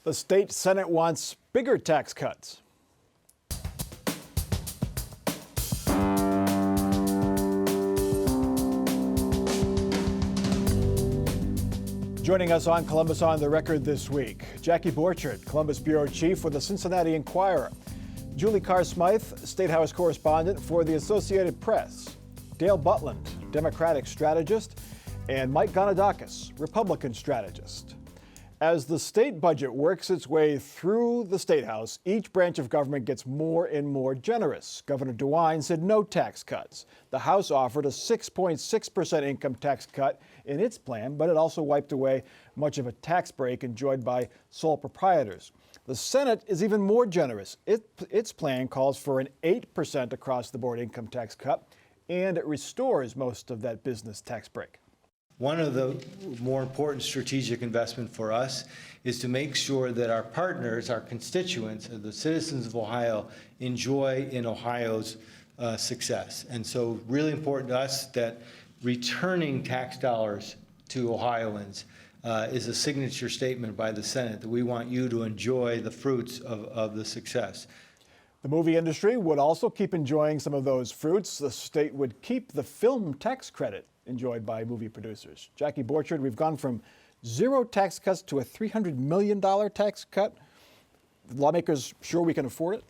The state Senate wants bigger tax cuts. Joining us on Columbus on the Record this week, Jackie Borchert, Columbus Bureau Chief with the Cincinnati Enquirer, Julie Carr-Smythe, State House correspondent for the Associated Press, Dale Butland, Democratic strategist, and Mike Gonidakis, Republican strategist. As the state budget works its way through the State House, each branch of government gets more and more generous. Governor DeWine said no tax cuts. The House offered a 6.6% income tax cut in its plan, but it also wiped away much of a tax break enjoyed by sole proprietors. The Senate is even more generous. Its plan calls for an 8% across-the-board income tax cut, and it restores most of that business tax break. One of the more important strategic investment for us is to make sure that our partners, our constituents, the citizens of Ohio, enjoy in Ohio's success. And so really important to us that returning tax dollars to Ohioans is a signature statement by the Senate that we want you to enjoy the fruits of the success. The movie industry would also keep enjoying some of those fruits. The state would keep the film tax credit enjoyed by movie producers. Jackie Borchert, we've gone from zero tax cuts to a $300 million tax cut. The lawmakers sure we can afford it?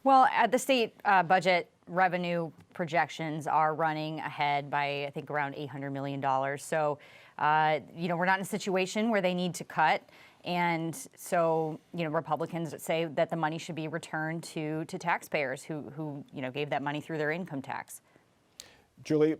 Well, at the state budget, revenue projections are running ahead by, I think, around $800 million. So, we're not in a situation where they need to cut. And so, Republicans say that the money should be returned to taxpayers who gave that money through their income tax. Julie,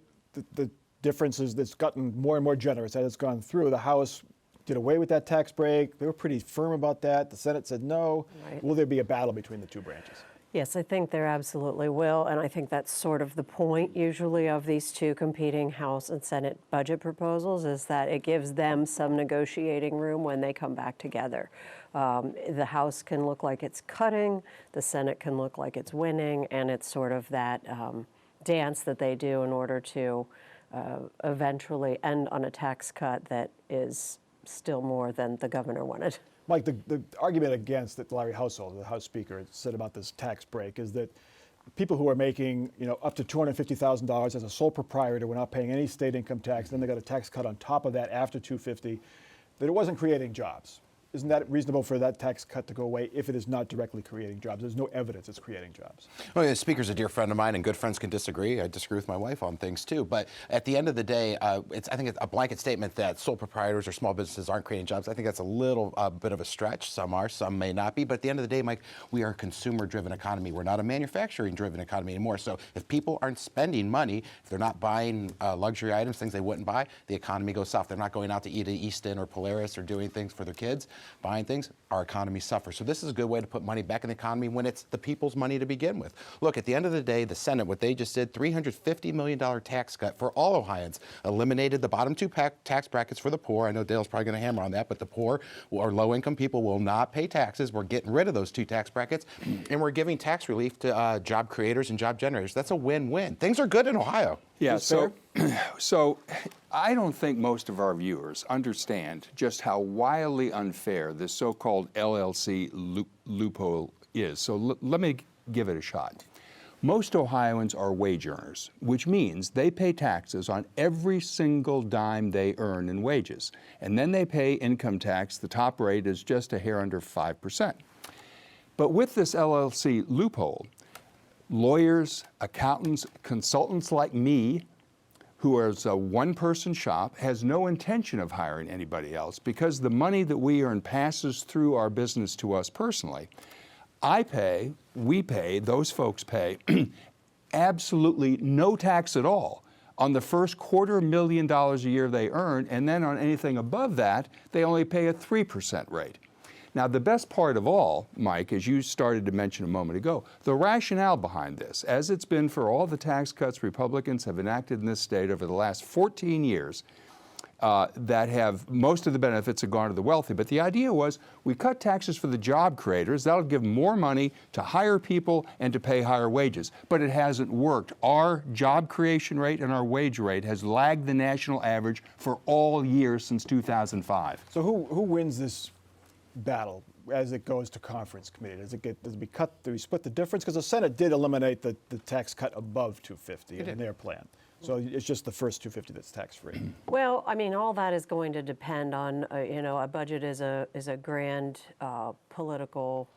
the difference is it's gotten more and more generous as it's gone through. The House did away with that tax break. They were pretty firm about that. The Senate said no. Right. Will there be a battle between the two branches? Yes, I think there absolutely will, and I think that's sort of the point usually of these two competing House and Senate budget proposals, is that it gives them some negotiating room when they come back together. The House can look like it's cutting, the Senate can look like it's winning, and it's sort of that dance that they do in order to eventually end on a tax cut that is still more than the governor wanted. Mike, the argument against that Larry Household, the House Speaker, said about this tax break is that people who are making up to $250,000 as a sole proprietor were not paying any state income tax, then they got a tax cut on top of that after $250,000, that it wasn't creating jobs. Isn't that reasonable for that tax cut to go away if it is not directly creating jobs? There's no evidence it's creating jobs. Well, the Speaker's a dear friend of mine, and good friends can disagree. I disagree with my wife on things, too. But at the end of the day, I think it's a blanket statement that sole proprietors or small businesses aren't creating jobs. I think that's a little bit of a stretch. Some are, some may not be. But at the end of the day, Mike, we are a consumer-driven economy. We're not a manufacturing-driven economy anymore. So if people aren't spending money, if they're not buying luxury items, things they wouldn't buy, the economy goes south. They're not going out to eat at Easton or Polaris or doing things for their kids, buying things. Our economy suffers. So this is a good way to put money back in the economy when it's the people's money to begin with. Look, at the end of the day, the Senate, what they just did, $350 million tax cut for all Ohioans, eliminated the bottom two tax brackets for the poor. I know Dale's probably going to hammer on that, but the poor or low-income people will not pay taxes. We're getting rid of those two tax brackets, and we're giving tax relief to job creators and job generators. That's a win-win. Things are good in Ohio. Yeah, so I don't think most of our viewers understand just how wildly unfair this so-called LLC loophole is. So let me give it a shot. Most Ohioans are wage earners, which means they pay taxes on every single dime they earn in wages. And then they pay income tax. The top rate is just a hair under 5%. But with this LLC loophole, lawyers, accountants, consultants like me, who is a one-person shop, has no intention of hiring anybody else because the money that we earn passes through our business to us personally. I pay, we pay, those folks pay absolutely no tax at all on the first $250,000 a year they earn, and then on anything above that, they only pay a 3% rate. Now, the best part of all, Mike, as you started to mention a moment ago, the rationale behind this, as it's been for all the tax cuts Republicans have enacted in this state over the last 14 years, that have, most of the benefits have gone to the wealthy. But the idea was we cut taxes for the job creators. That'll give more money to hire people and to pay higher wages. But it hasn't worked. Our job creation rate and our wage rate has lagged the national average for all years since 2005. So who wins this battle as it goes to conference committee? Does it be cut? Do we split the difference? Because the Senate did eliminate the tax cut above 250 in their plan. So it's just the first 250 that's tax-free. Well, I mean, all that is going to depend on, a budget is a grand political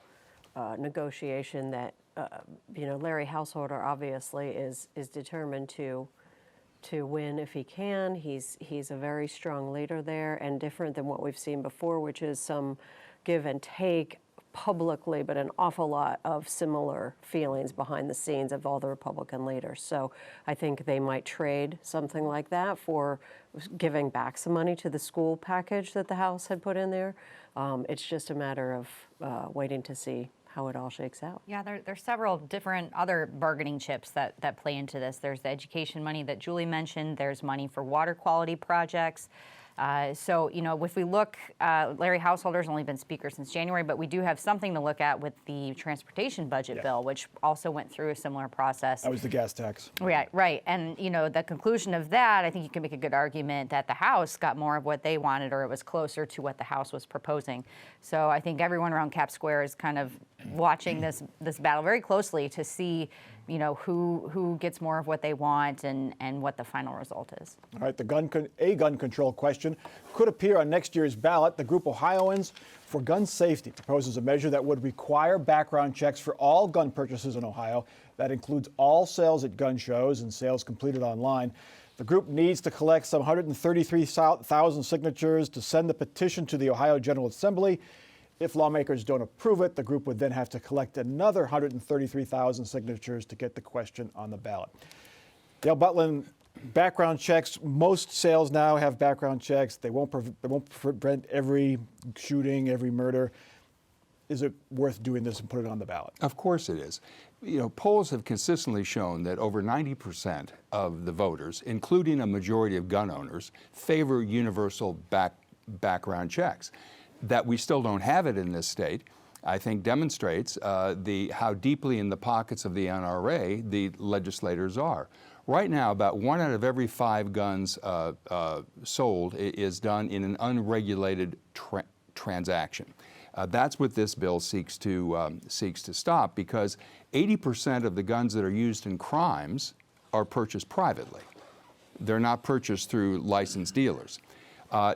negotiation that, Larry Householder obviously is determined to win if he can. He's a very strong leader there, and different than what we've seen before, which is some give and take publicly, but an awful lot of similar feelings behind the scenes of all the Republican leaders. So I think they might trade something like that for giving back some money to the school package that the House had put in there. It's just a matter of waiting to see how it all shakes out. Yeah, there's several different other bargaining chips that play into this. There's the education money that Julie mentioned. There's money for water quality projects. So, if we look, Larry Householder's only been Speaker since January, but we do have something to look at with the transportation budget bill, which also went through a similar process. That was the gas tax. Right. And, the conclusion of that, I think you can make a good argument that the House got more of what they wanted, or it was closer to what the House was proposing. So I think everyone around Cap Square is kind of watching this battle very closely to see, who gets more of what they want and what the final result is. All right, a gun control question could appear on next year's ballot. The group Ohioans for Gun Safety proposes a measure that would require background checks for all gun purchases in Ohio. That includes all sales at gun shows and sales completed online. The group needs to collect some 133,000 signatures to send the petition to the Ohio General Assembly. If lawmakers don't approve it, the group would then have to collect another 133,000 signatures to get the question on the ballot. Dale Butlin, background checks. Most sales now have background checks. They won't prevent every shooting, every murder. Is it worth doing this and put it on the ballot? Of course it is. Polls have consistently shown that over 90% of the voters, including a majority of gun owners, favor universal background checks. That we still don't have it in this state, I think demonstrates how deeply in the pockets of the NRA the legislators are. Right now, about 1 out of every 5 guns sold is done in an unregulated transaction. That's what this bill seeks to stop, because 80% of the guns that are used in crimes are purchased privately. They're not purchased through licensed dealers.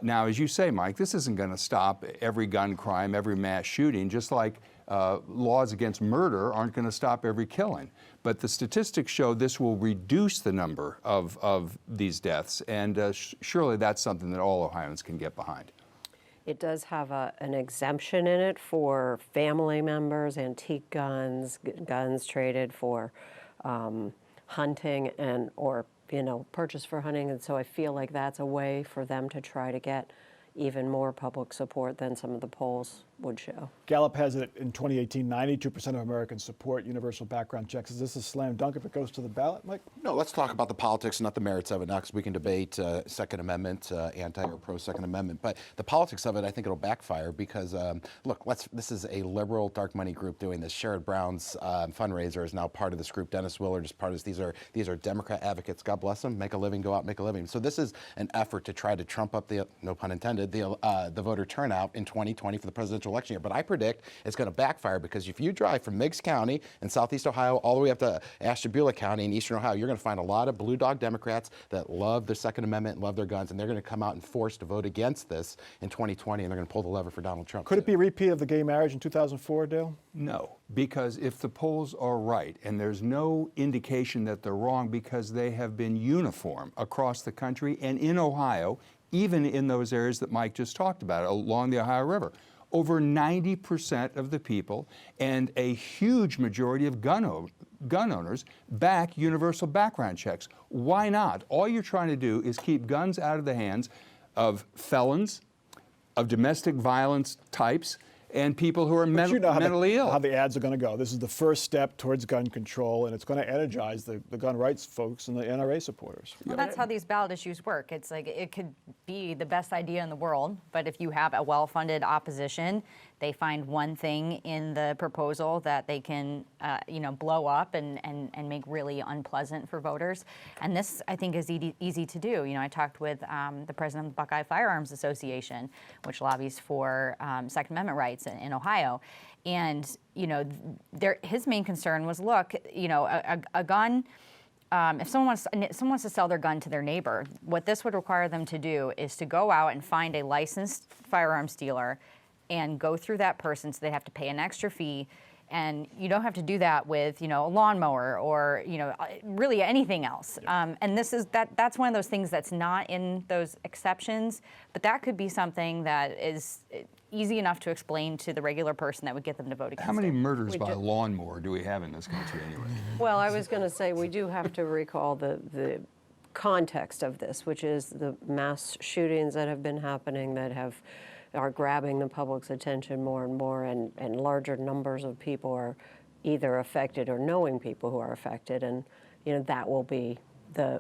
Now, as you say, Mike, this isn't going to stop every gun crime, every mass shooting, just like laws against murder aren't going to stop every killing. But the statistics show this will reduce the number of these deaths, and surely that's something that all Ohioans can get behind. It does have an exemption in it for family members, antique guns, guns traded for hunting or purchase for hunting, and so I feel like that's a way for them to try to get even more public support than some of the polls would show. Gallup has it in 2018, 92% of Americans support universal background checks. Is this a slam dunk if it goes to the ballot, Mike? No, let's talk about the politics, not the merits of it now, because we can debate Second Amendment, anti or pro Second Amendment. But the politics of it, I think it'll backfire because, look, this is a liberal dark money group doing this. Sherrod Brown's fundraiser is now part of this group. Dennis Willard is part of this. These are Democrat advocates. God bless them. Make a living, go out, make a living. So this is an effort to try to trump up the, no pun intended, the voter turnout in 2020 for the presidential election year. But I predict it's going to backfire, because if you drive from Meigs County in southeast Ohio all the way up to Ashtabula County in eastern Ohio, you're going to find a lot of blue dog Democrats that love their Second Amendment and love their guns, and they're going to come out and force to vote against this in 2020, and they're going to pull the lever for Donald Trump. Could it be a repeat of the gay marriage in 2004, Dale? No, because if the polls are right, and there's no indication that they're wrong, because they have been uniform across the country and in Ohio, even in those areas that Mike just talked about, along the Ohio River. Over 90% of the people and a huge majority of gun owners back universal background checks. Why not? All you're trying to do is keep guns out of the hands of felons, of domestic violence types, and people who are mentally ill. How the ads are going to go. This is the first step towards gun control, and it's going to energize the gun rights folks and the NRA supporters. Well, that's how these ballot issues work. It's like it could be the best idea in the world, but if you have a well-funded opposition, They find one thing in the proposal that they can, blow up and make really unpleasant for voters. And this, I think, is easy to do. I talked with the president of the Buckeye Firearms Association, which lobbies for Second Amendment rights in Ohio. And, his main concern was, look, a gun, if someone wants to sell their gun to their neighbor, what this would require them to do is to go out and find a licensed firearms dealer and go through that person, so they'd have to pay an extra fee. And you don't have to do that with, a lawnmower or, really anything else. And that's one of those things that's not in those exceptions, but that could be something that is easy enough to explain to the regular person that would get them to vote against it. How many murders by lawnmower do we have in this country anyway? Well, I was going to say, we do have to recall the context of this, which is the mass shootings that have been happening that are grabbing the public's attention more and more, and larger numbers of people are either affected or knowing people who are affected, and that will be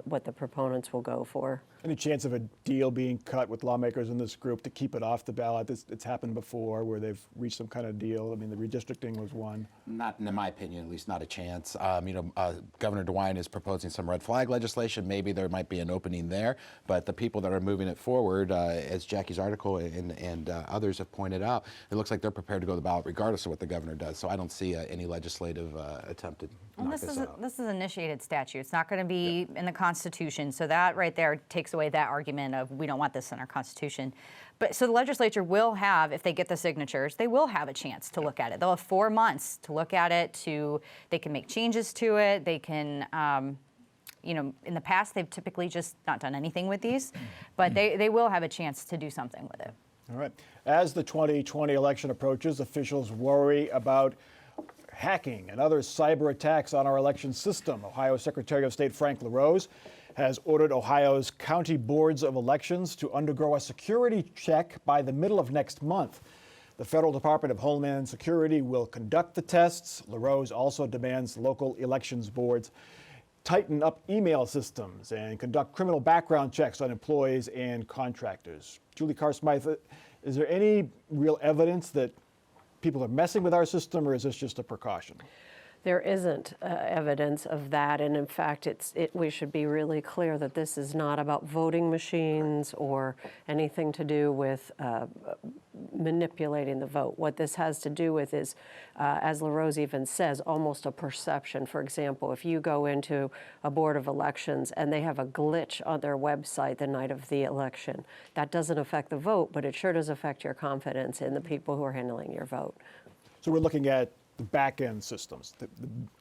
what the proponents will go for. Any chance of a deal being cut with lawmakers in this group to keep it off the ballot? It's happened before where they've reached some kind of deal. I mean, the redistricting was one. Not, in my opinion, at least not a chance. Governor DeWine is proposing some red flag legislation. Maybe there might be an opening there, but the people that are moving it forward, as Jackie's article and others have pointed out, it looks like they're prepared to go to the ballot regardless of what the governor does. So I don't see any legislative attempt to knock this out. This is an initiated statute. It's not going to be in the Constitution. So that right there takes away that argument of we don't want this in our Constitution. But so the legislature will have, if they get the signatures, they will have a chance to look at it. They'll have 4 months to look at it. They can make changes to it. They can, in the past they've typically just not done anything with these, but they will have a chance to do something with it. All right. As the 2020 election approaches, officials worry about hacking and other cyber attacks on our election system. Ohio Secretary of State Frank LaRose has ordered Ohio's county boards of elections to undergo a security check by the middle of next month. The Federal Department of Homeland Security will conduct the tests. LaRose also demands local elections boards tighten up email systems and conduct criminal background checks on employees and contractors. Julie Carr Smythe, is there any real evidence that people are messing with our system, or is this just a precaution? There isn't evidence of that, and in fact, we should be really clear that this is not about voting machines or anything to do with manipulating the vote. What this has to do with is, as LaRose even says, almost a perception. For example, if you go into a board of elections and they have a glitch on their website the night of the election, that doesn't affect the vote, but it sure does affect your confidence in the people who are handling your vote. So we're looking at the back-end systems,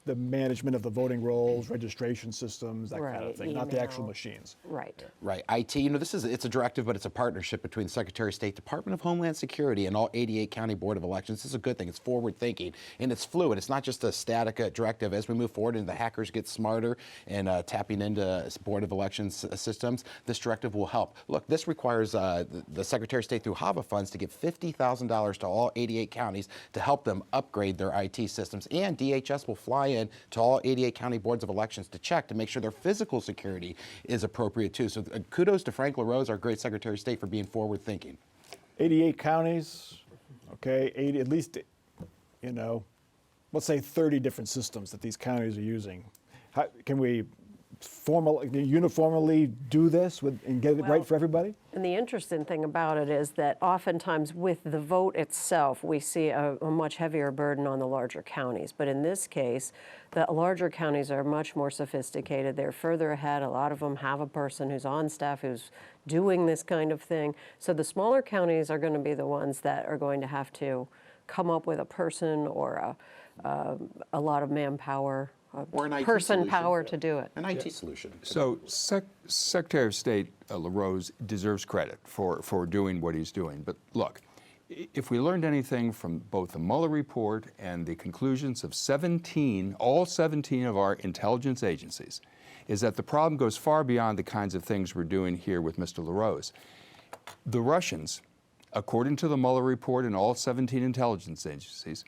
the management of the voting rolls, registration systems, that kind of thing, not the actual machines. Right. Right. IT, it's a directive, but it's a partnership between Secretary of State, Department of Homeland Security, and all 88 county board of elections. This is a good thing. It's forward thinking, and it's fluid. It's not just a static directive. As we move forward and the hackers get smarter and tapping into board of elections systems, this directive will help. Look, this requires the Secretary of State through HAVA funds to give $50,000 to all 88 counties to help them upgrade their IT systems, and DHS will fly in to all 88 county boards of elections to check to make sure their physical security is appropriate too. So kudos to Frank LaRose, our great Secretary of State, for being forward thinking. 88 counties, okay, 80, at least, let's say 30 different systems that these counties are using. How, can we uniformly do this and get it right for everybody? And the interesting thing about it is that oftentimes with the vote itself, we see a much heavier burden on the larger counties. But in this case, the larger counties are much more sophisticated. They're further ahead. A lot of them have a person who's on staff who's doing this kind of thing. So the smaller counties are going to be the ones that are going to have to come up with a person or a lot of manpower. Or an IT person solution. power to do it. An IT solution. So Secretary of State LaRose deserves credit for doing what he's doing. But look, if we learned anything from both the Mueller report and the conclusions of all 17 of our intelligence agencies, is that the problem goes far beyond the kinds of things we're doing here with Mr. LaRose. The Russians, according to the Mueller report and all 17 intelligence agencies,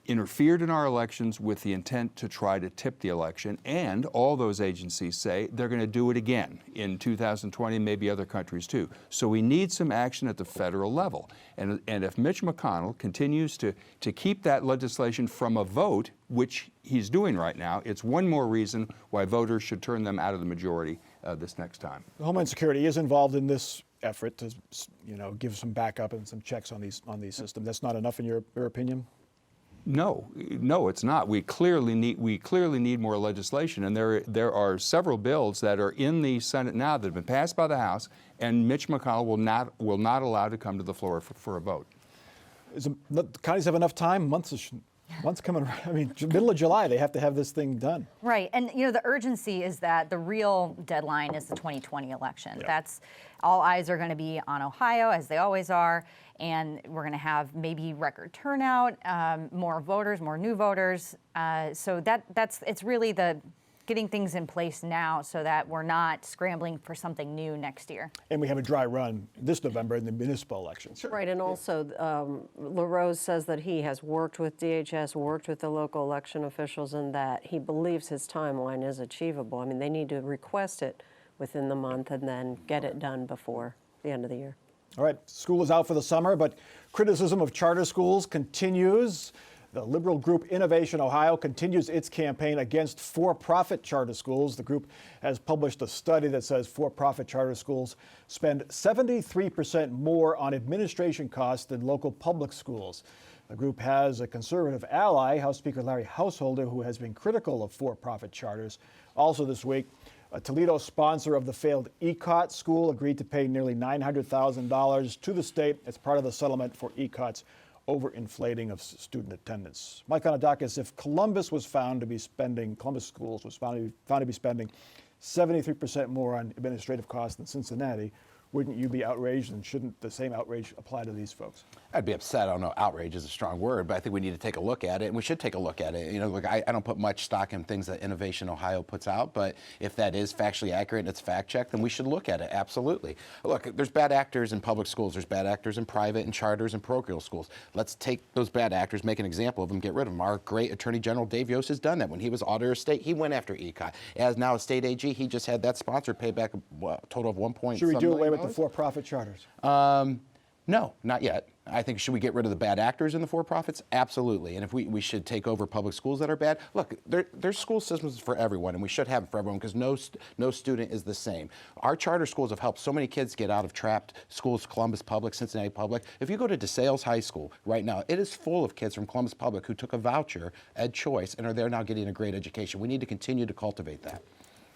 interfered in our elections with the intent to try to tip the election, and all those agencies say they're going to do it again in 2020, maybe other countries too. So we need some action at the federal level. And if Mitch McConnell continues to keep that legislation from a vote, which he's doing right now, it's one more reason why voters should turn them out of the majority this next time. Homeland Security is involved in this effort to, give some backup and some checks on these systems. That's not enough in your opinion? No, it's not. We clearly need more legislation, and there are several bills that are in the Senate now that have been passed by the House, and Mitch McConnell will not allow to come to the floor for a vote. The counties have enough time? Months coming around. I mean, middle of July, they have to have this thing done. Right, and the urgency is that the real deadline is the 2020 election. Yeah. That's all eyes are going to be on Ohio, as they always are, and we're going to have maybe record turnout, more voters, more new voters. So it's really the getting things in place now so that we're not scrambling for something new next year. And we have a dry run this November in the municipal elections. Right, and also LaRose says that he has worked with DHS, worked with the local election officials, and that he believes his timeline is achievable. I mean, they need to request it within the month and then get it done before the end of the year. All right, school is out for the summer, but criticism of charter schools continues. The liberal group Innovation Ohio continues its campaign against for-profit charter schools. The group has published a study that says for-profit charter schools spend 73% more on administration costs than local public schools. The group has a conservative ally, House Speaker Larry Householder, who has been critical of for-profit charters. Also this week, a Toledo sponsor of the failed ECOT school agreed to pay nearly $900,000 to the state as part of the settlement for ECOT's overinflating of student attendance. Mike Anadakis, if Columbus schools was found to be spending 73% more on administrative costs than Cincinnati, wouldn't you be outraged, and shouldn't the same outrage apply to these folks? I'd be upset. I don't know, outrage is a strong word, but I think we need to take a look at it, and we should take a look at it. Look, I don't put much stock in things that Innovation Ohio puts out, but if that is factually accurate and it's fact-checked, then we should look at it, absolutely. Look, there's bad actors in public schools. There's bad actors in private and charters and parochial schools. Let's take those bad actors, make an example of them, get rid of them. Our great Attorney General Dave Yost has done that. When he was auditor of state, he went after ECOT. As now a state AG, he just had that sponsor pay back a total of $1 point. Should we do away with the for-profit charters? No, not yet. I think, should we get rid of the bad actors in the for-profits? Absolutely. And if we should take over public schools that are bad, look, there's school systems for everyone, and we should have them for everyone, because no student is the same. Our charter schools have helped so many kids get out of trapped schools, Columbus Public, Cincinnati Public. If you go to DeSales High School right now, it is full of kids from Columbus Public who took a voucher, Ed Choice, and are there now getting a great education. We need to continue to cultivate that.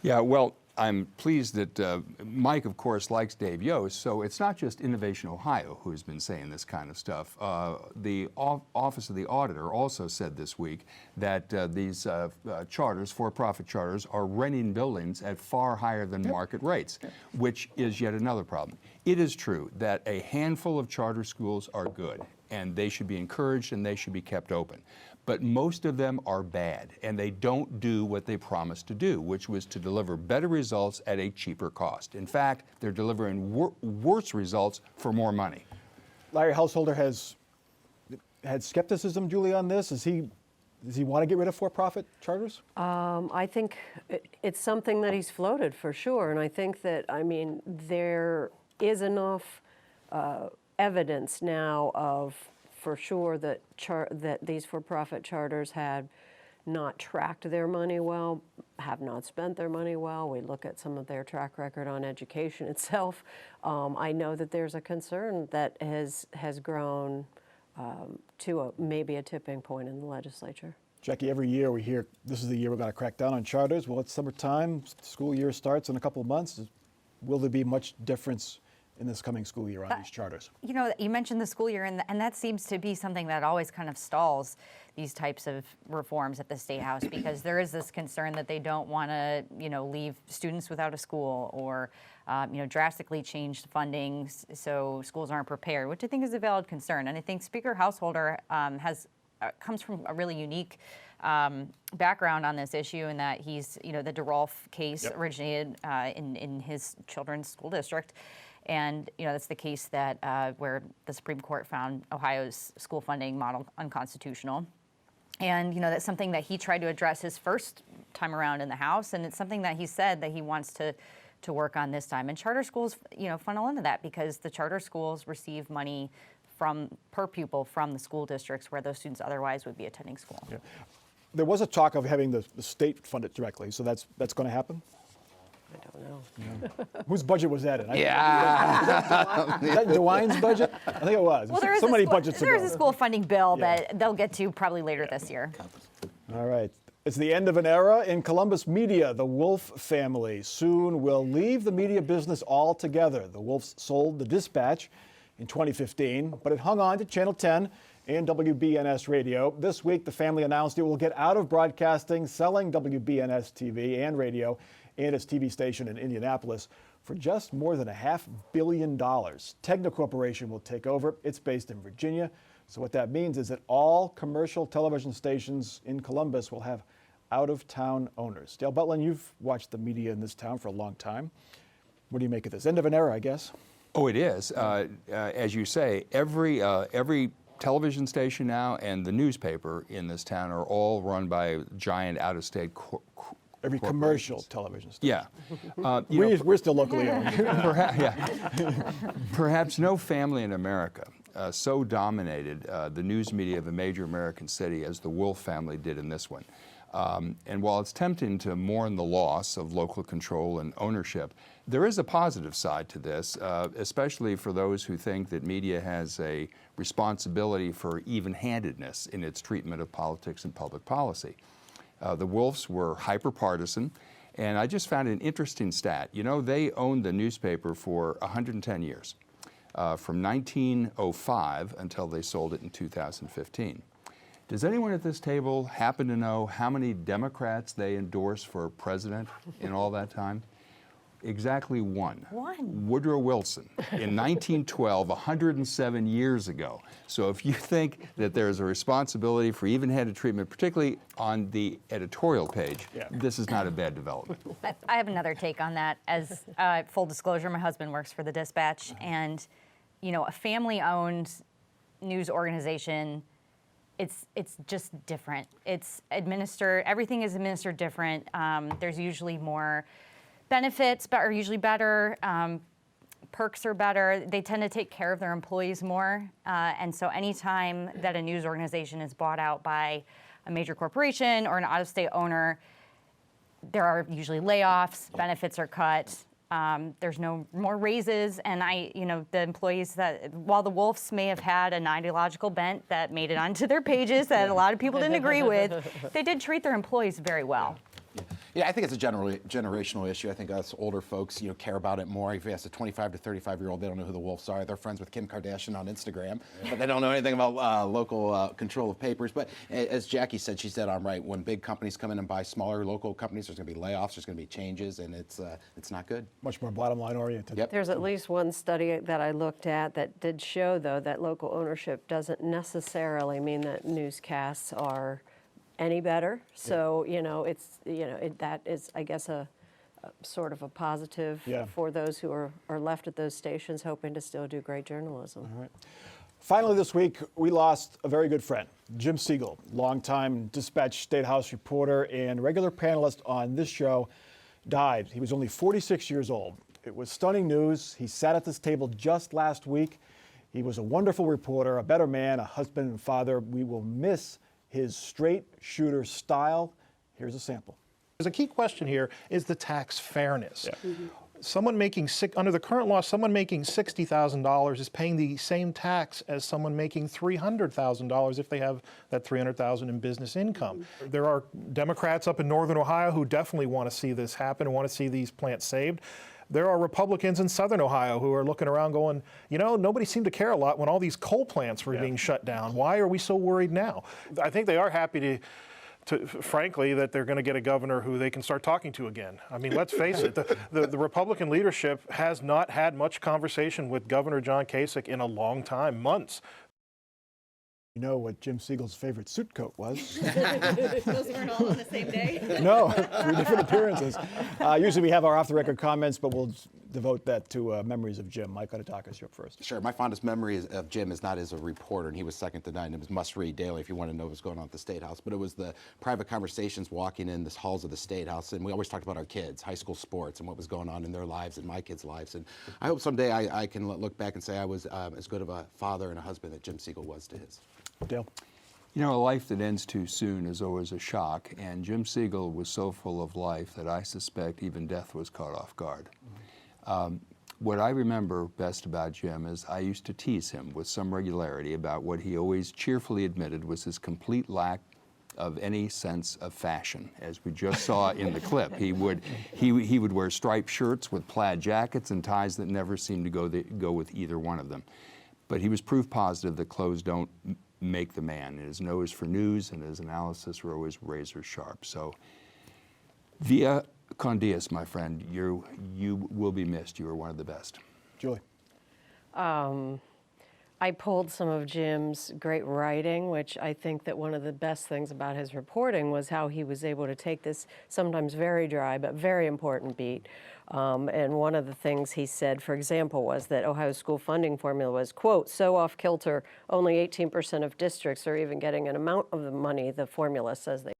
Yeah, well, I'm pleased that Mike, of course, likes Dave Yost, so it's not just Innovation Ohio who's been saying this kind of stuff. The Office of the Auditor also said this week that these charters, for-profit charters, are renting buildings at far higher than market rates, which is yet another problem. It is true that a handful of charter schools are good, and they should be encouraged and they should be kept open. But most of them are bad, and they don't do what they promised to do, which was to deliver better results at a cheaper cost. In fact, they're delivering worse results for more money. Larry Householder has had skepticism, Julie, on this. Does he want to get rid of for-profit charters? I think it's something that he's floated for sure, and I think that, there is enough evidence now of, for sure, that these for-profit charters had not tracked their money well, have not spent their money well. We look at some of their track record on education itself. I know that there's a concern that has grown to maybe a tipping point in the legislature. Jackie, every year we hear this is the year we're going to crack down on charters. Well, it's summertime. School year starts in a couple of months. Will there be much difference in this coming school year on these charters? You mentioned the school year, and that seems to be something that always kind of stalls these types of reforms at the State House, because there is this concern that they don't want to, leave students without a school, or, drastically change funding so schools aren't prepared, which I think is a valid concern. And I think Speaker Householder comes from a really unique background on this issue, in that he's, the DeRolf case originated in his children's school district. And that's the case that where the Supreme Court found Ohio's school funding model unconstitutional. And, that's something that he tried to address his first time around in the House, and it's something that he said that he wants to work on this time. And charter schools, funnel into that because the charter schools receive money per pupil from the school districts where those students otherwise would be attending school. Yeah. There was a talk of having the state fund it directly, so that's going to happen? I don't know. Whose budget was that in? Yeah. Is that DeWine's budget? I think it was. Well, there is so many a school, budgets there ago. is a school funding bill Yeah. that they'll get to probably later this year. All right. It's the end of an era in Columbus media. The Wolf family soon will leave the media business altogether. The Wolfs sold the Dispatch in 2015, but it hung on to Channel 10 and WBNS Radio. This week, the family announced it will get out of broadcasting, selling WBNS TV and radio and its TV station in Indianapolis for just more than $500 million. Tegna Corporation will take over. It's based in Virginia. So what that means is that all commercial television stations in Columbus will have out-of-town owners. Dale Butlin, you've watched the media in this town for a long time. What do you make of this? End of an era, I guess. Oh, it is. As you say, every television station now and the newspaper in this town are all run by giant out-of-state Every commercial television station. Yeah. We're still locally owned. Perhaps no family in America so dominated the news media of a major American city as the Wolf family did in this one. And while it's tempting to mourn the loss of local control and ownership, there is a positive side to this, especially for those who think that media has a responsibility for even-handedness in its treatment of politics and public policy. The Wolfs were hyper-partisan, and I just found an interesting stat. They owned the newspaper for 110 years, from 1905 until they sold it in 2015. Does anyone at this table happen to know how many Democrats they endorsed for president in all that time? Exactly one. Woodrow Wilson in 1912, 107 years ago. So if you think that there's a responsibility for even-handed treatment, particularly on the editorial page, this is not a bad development. I have another take on that. As full disclosure, my husband works for the Dispatch, and a family-owned news organization, it's just different. Everything is administered different. There's usually more benefits are usually better. Perks are better. They tend to take care of their employees more. And so anytime that a news organization is bought out by a major corporation or an out-of-state owner, there are usually layoffs, benefits are cut. There's no more raises, and the employees while the Wolfs may have had an ideological bent that made it onto their pages that a lot of people didn't agree with, they did treat their employees very well. Yeah, I think it's a generational issue. I think us older folks, care about it more. If you ask a 25 to 35-year-old, they don't know who the Wolfs are. They're friends with Kim Kardashian on Instagram, but they don't know anything about local control of papers. But as Jackie said, she's dead on right. When big companies come in and buy smaller local companies, there's going to be layoffs, there's going to be changes, and it's not good. Much more bottom line oriented. Yep. There's at least one study that I looked at that did show, though, that local ownership doesn't necessarily mean that newscasts are any better. So, that is, I guess, a sort of a positive for those who are left at those stations hoping to still do great journalism. All right. Finally this week, we lost a very good friend, Jim Siegel, longtime Dispatch State House reporter and regular panelist on this show, died. He was only 46 years old. It was stunning news. He sat at this table just last week. He was a wonderful reporter, a better man, a husband and father. We will miss his straight shooter style. Here's a sample. There's a key question here is the tax fairness. Someone making, under the current law, someone making $60,000 is paying the same tax as someone making $300,000 if they have that $300,000 in business income. There are Democrats up in Northern Ohio who definitely want to see this happen and want to see these plants saved. There are Republicans in Southern Ohio who are looking around going, nobody seemed to care a lot when all these coal plants were being shut down. Why are we so worried now? I think they are happy frankly, that they're going to get a governor who they can start talking to again. I mean, let's face it, the Republican leadership has not had much conversation with Governor John Kasich in a long time, months. You know what Jim Siegel's favorite suit coat was? Those weren't all on the same day? No, 3 different appearances. Usually we have our off-the-record comments, but we'll devote that to memories of Jim. Mike Onotakis, you're up first. Sure. My fondest memory of Jim is not as a reporter, and he was second to none. It was must-read daily if you want to know what's going on at the State House. But it was the private conversations walking in the halls of the State House, and we always talked about our kids, high school sports, and what was going on in their lives and my kids' lives. And I hope someday I can look back and say I was as good of a father and a husband that Jim Siegel was to his. Dale? You know, a life that ends too soon is always a shock, and Jim Siegel was so full of life that I suspect even death was caught off guard. What I remember best about Jim is I used to tease him with some regularity about what he always cheerfully admitted was his complete lack of any sense of fashion, as we just saw in the clip. He would wear striped shirts with plaid jackets and ties that never seemed to go with either one of them. But he was proof positive that clothes don't make the man. His nose for news and his analysis were always razor sharp. So, via con Dios, my friend, you will be missed. You are one of the best. Julie? I pulled some of Jim's great writing, which I think that one of the best things about his reporting was how he was able to take this sometimes very dry but very important beat. And one of the things he said, for example, was that Ohio's school funding formula was, quote, so off kilter, only 18% of districts are even getting an amount of the money the formula says they